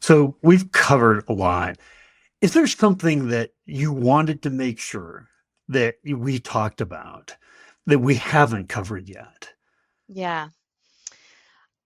So we've covered a lot. Is there something that you wanted to make sure that we talked about that we haven't covered yet? Yeah.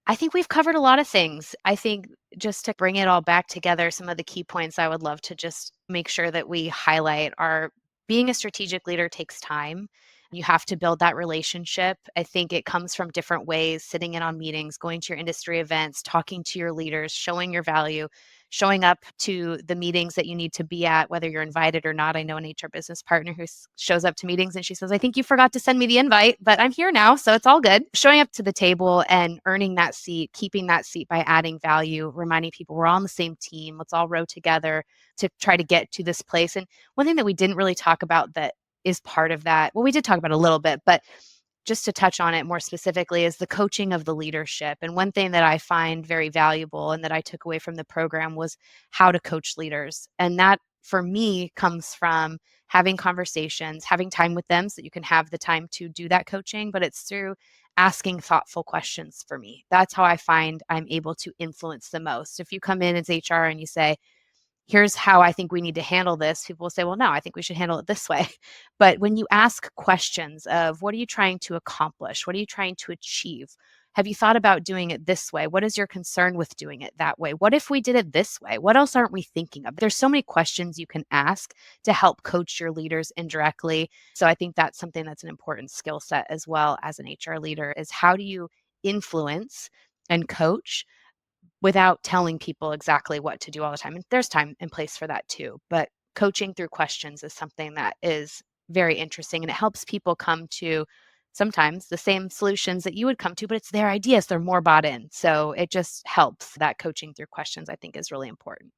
I think we've covered a lot of things. I think just to bring it all back together, some of the key points I would love to just make sure that we highlight are being a strategic leader takes time. You have to build that relationship. I think it comes from different ways, sitting in on meetings, going to your industry events, talking to your leaders, showing your value, showing up to the meetings that you need to be at, whether you're invited or not. I know an HR business partner who shows up to meetings and she says, I think you forgot to send me the invite, but I'm here now. So it's all good. Showing up to the table and earning that seat, keeping that seat by adding value, reminding people we're all on the same team. Let's all row together to try to get to this place. And one thing that we didn't really talk about that is part of that, well, we did talk about a little bit, but just to touch on it more specifically is the coaching of the leadership. And one thing that I find very valuable and that I took away from the program was how to coach leaders. And that for me comes from having conversations, having time with them so that you can have the time to do that coaching, but it's through asking thoughtful questions for me. That's how I find I'm able to influence the most. If you come in as HR and you say, here's how I think we need to handle this, people will say, well, no, I think we should handle it this way. But when you ask questions of what are you trying to accomplish? What are you trying to achieve? Have you thought about doing it this way? What is your concern with doing it that way? What if we did it this way? What else aren't we thinking of? There's so many questions you can ask to help coach your leaders indirectly. So I think that's something that's an important skill set as well as an HR leader is how do you influence and coach without telling people exactly what to do all the time. And there's time and place for that too. But coaching through questions is something that is very interesting and it helps people come to sometimes the same solutions that you would come to, but it's their ideas. They're more bought in. So it just helps that coaching through questions, I think, is really important.